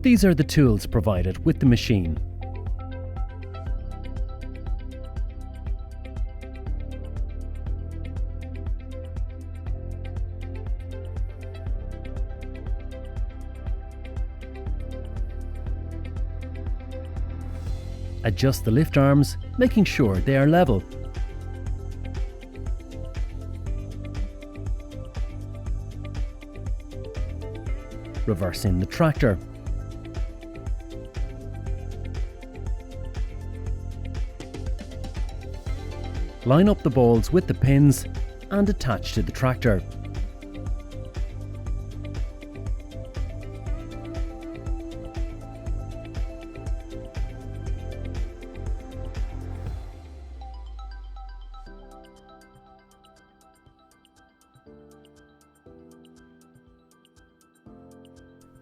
These are the tools provided with the machine. Adjust the lift arms, making sure they are level. Reverse in the tractor. Line up the balls with the pins and attach to the tractor.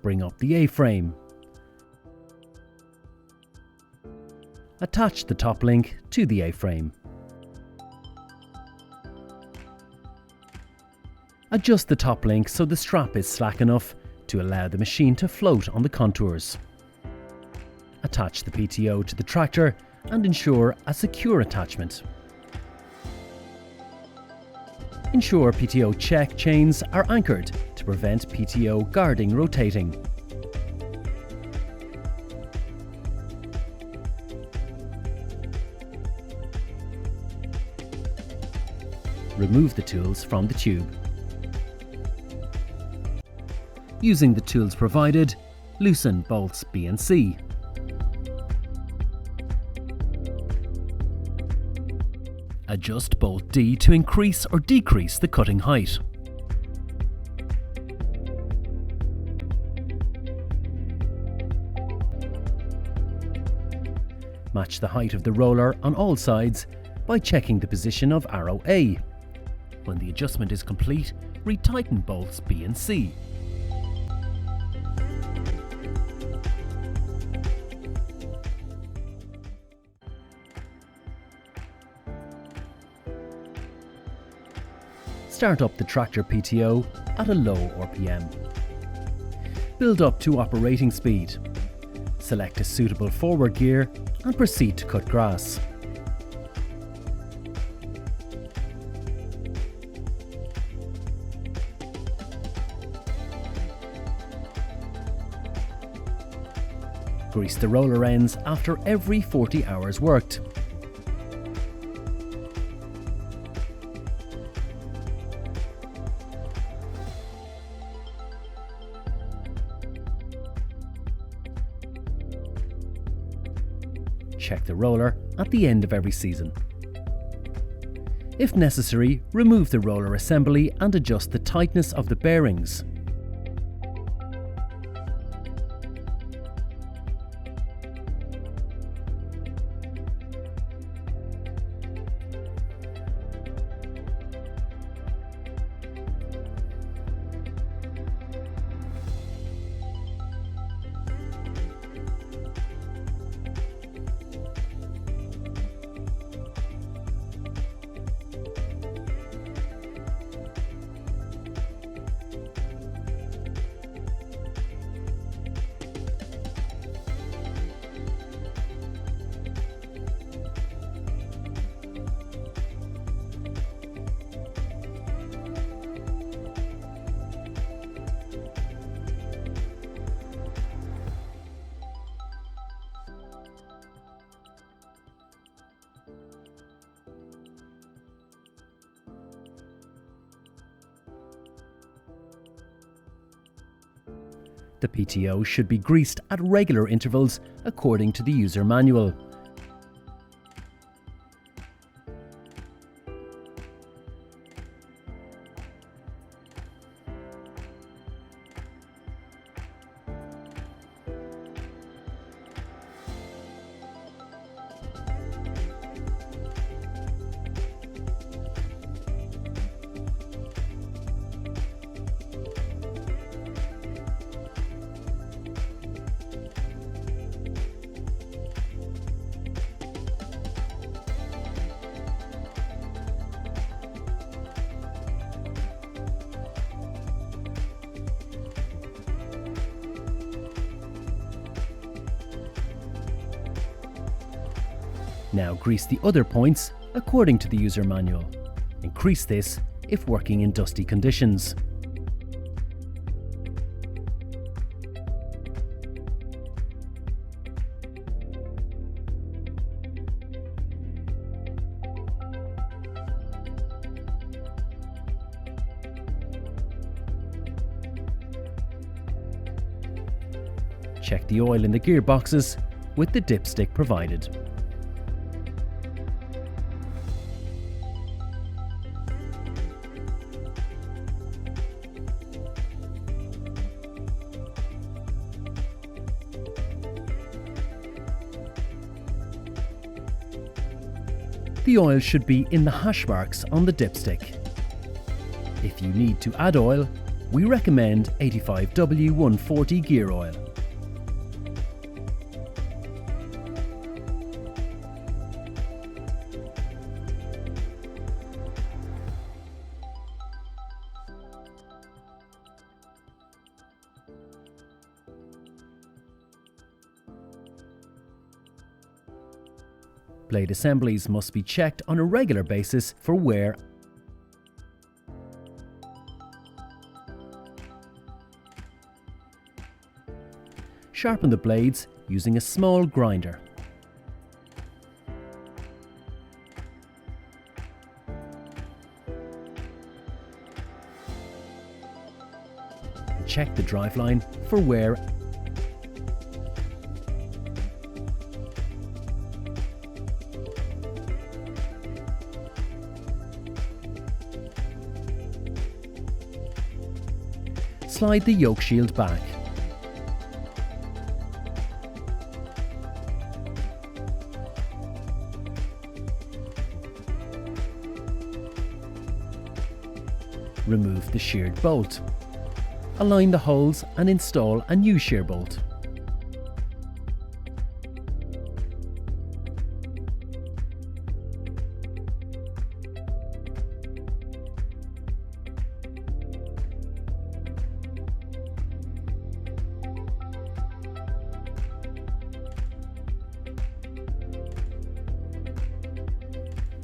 Bring up the A-frame. Attach the top link to the A-frame. Adjust the top link so the strap is slack enough to allow the machine to float on the contours. Attach the PTO to the tractor and ensure a secure attachment. Ensure PTO check chains are anchored to prevent PTO guarding rotating. Remove the tools from the tube. Using the tools provided, loosen bolts B and C. Adjust bolt D to increase or decrease the cutting height. Match the height of the roller on all sides by checking the position of arrow A. When the adjustment is complete, retighten bolts B and C. Start up the tractor PTO at a low RPM. Build up to operating speed. Select a suitable forward gear and proceed to cut grass. Grease the roller ends after every 40 hours worked. Check the roller at the end of every season. If necessary, remove the roller assembly and adjust the tightness of the bearings. The PTO should be greased at regular intervals according to the user manual. Now grease the other points according to the user manual. Increase this if working in dusty conditions. Check the oil in the gearboxes with the dipstick provided. The oil should be in the hash marks on the dipstick. If you need to add oil, we recommend 85W140 gear oil. Blade assemblies must be checked on a regular basis for wear. Sharpen the blades using a small grinder. Check the driveline for wear. Slide the yoke shield back. Remove the sheared bolt. Align the holes and install a new shear bolt.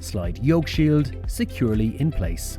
Slide yoke shield securely in place.